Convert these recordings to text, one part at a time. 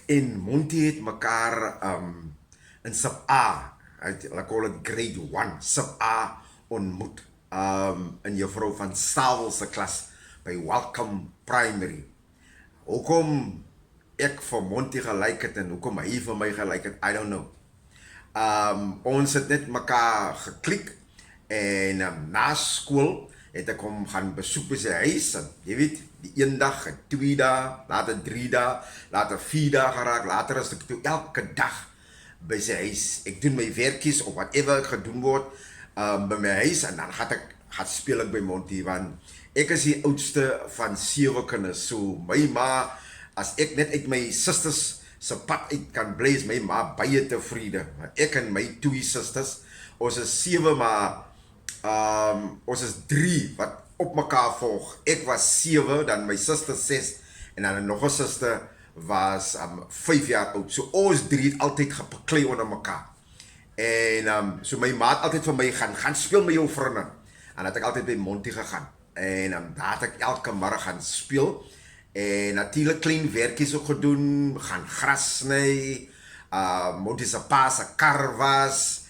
En Monty het mekaar in sub A, hulle call it grade 1, sub A ontmoet. In juffrou van Savel se klas by Welcome Primary. Hoekom ek vir Monty gelyk het en hoekom hy vir my gelyk het, I don't know. Ons het net mekaar geklik en na skool het ek hom gaan besoek by sy huis en jy weet, die een dag, 2 dae, later 3 dae, later 4 dae geraak, later is ek toe elke dag by sy huis. Ek doen my werkies of whatever ek gedoen word by my huis en dan gaan speel ek by Monty, want ek is die oudste van 7 kinders, so my ma, as ek net uit my susters se pad uit kan bly, is my ma baie tevrede. Ek en my 2 susters, ons is 7, maar ons is 3 wat op mekaar volg. Ek was 7, dan my suster 6, en dan nog 'n suster was 5 jaar oud. So ons 3 het altyd gepaklei onder mekaar. En so my ma het altyd vir my gaan speel met jou vriende. En dat ek altyd by Monty gegaan. En daar het ek elke middag gaan speel. En natuurlijk klein werkies ook gedoen, gaan gras sny. Monty se pa se kar was.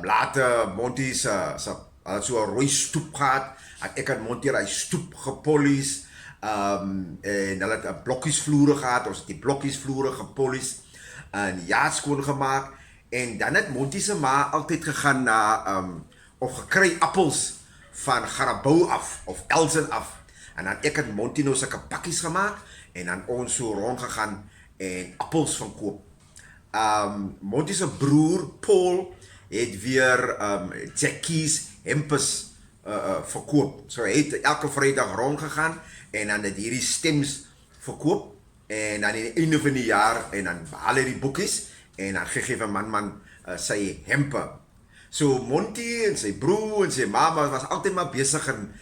Later Monty se so 'n rooi stoep gehad. Ek het Monty hy stoep gepolies. En hulle het blokkiesvloere gehad. Ons het die blokkiesvloere gepolies. En ja, skoon gemaak. En dan het Monty se ma altyd gegaan na of gekry appels van Garabou af of Elsen af. En dan ek het Monty nou sulke pakkies gemaak en dan ons so rond gegaan en appels van koop. Monty se broer Paul het weer jackies, hempes verkoop. So hy het elke Vrydag rond gegaan en dan het hierdie stems verkoop en dan in die einde van die jaar en dan haal hy die boekies en dan gee vir man sy hempe. So Monty en sy broer en sy mama was altyd maar besig in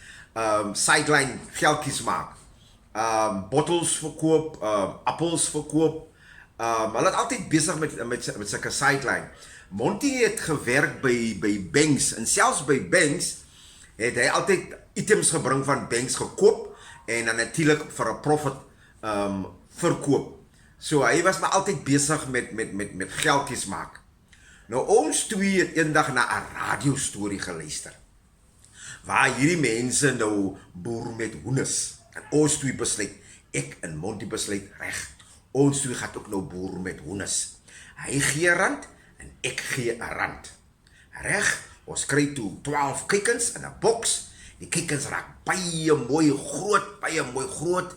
sideline geldjies maak. Bottles verkoop, appels verkoop. Hulle het altyd besig met sulke sideline. Monty het gewerk by banks en selfs by banks het hy altyd items gebring van banks gekoop en dan natuurlik vir 'n profit verkoop. So hy was maar altyd besig met geldjies maak. Nou ons 2 het eendag na 'n radiostorie geluister. Waar hierdie mense nou boer met hoenders. En ons 2 besluit, ek en Monty besluit reg. Ons 2 gaan ook nou boer met hoenders. Hy gee R1 en ek gee R1. Reg, ons kry toe 12 kykens in 'n boks. Die kykens raak baie mooi groot.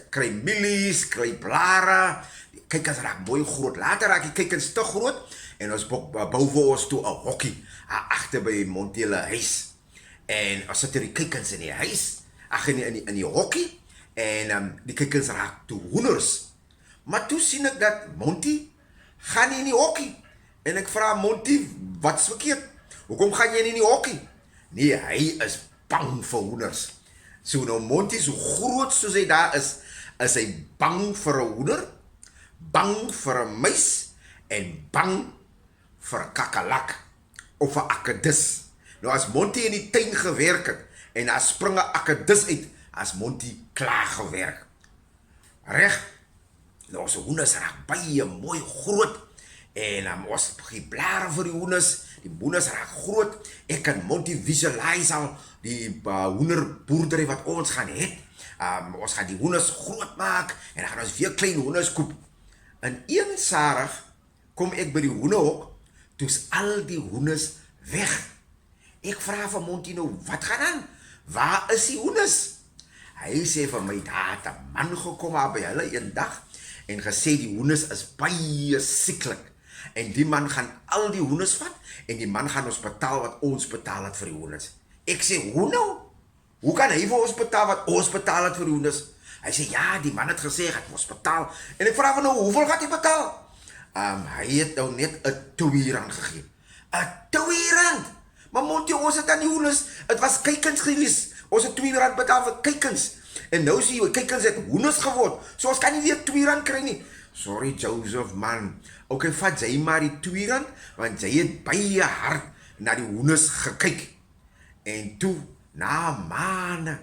Kry mielies, kry blare. Die kykens raak mooi groot. Later raak die kykens te groot en ons bou vir ons toe 'n hokkie agter by Monty se huis. En ons sit die kykens in die huis, in die hokkie, en die kykens raak toe hoenders. Maar toe sien ek dat Monty gaan nie in die hokkie. En ek vra Monty, wat's verkeerd? Hoekom gaan jy nie in die hokkie? Nee, hy is bang vir hoenders. So nou Monty, so groot soos hy daar is hy bang vir 'n hoender, bang vir 'n muis, en bang vir 'n kakalak, of 'n akedus. Nou as Monty in die tuin gewerk het, en daar spring 'n akedus uit, as Monty klaar gewerk. Reg? Nou ons hoenders raak baie mooi groot, en ons gee blare vir die hoenders raak groot. Ek en Monty visualize al die hoenderboerdery wat ons gaan hê. Ons gaan die hoenders groot maak, en dan gaan ons weer klein hoenders koop. En een Saterdag kom ek by die hoenderhok, toe's al die hoenders weg. Ek vra vir Monty nou, wat gaan aan? Waar is die hoenders? Hy sê vir my, daar het 'n man gekom by hulle een dag, en gesê die hoenders is baie sieklik. En die man gaan al die hoenders vat, en die man gaan ons betaal wat ons betaal het vir die hoenders. Ek sê, hoe nou? Hoe kan hy vir ons betaal wat ons betaal het vir die hoenders? Hy sê, ja, die man het gesê, hy gaan ons betaal. En ek vraag van nou, hoeveel gaat hy betaal? Hy het nou net 'n R2 gegee. 'n R2? Maar Monty, ons het aan die hoenders, het was kykens gewees. Ons het R2 betaal vir kykens. En nou sê jy, kykens het hoenders geword. So ons kan nie weer R2 kry nie. Sorry Joseph man. Okay, vat jy maar die R2, want jy het baie hard na die hoenders gekyk. En toe, na maande,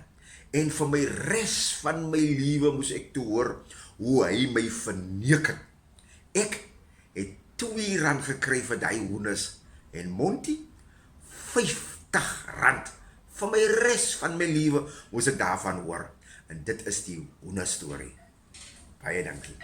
en vir my res van my lewe moes ek toe hoor, hoe hy my verneek het. Ek het R2 gekry vir die hoenders en Monty R50 vir my res van my lewe moes ek daarvan hoor. En dit is die hoender storie. Baie dankie.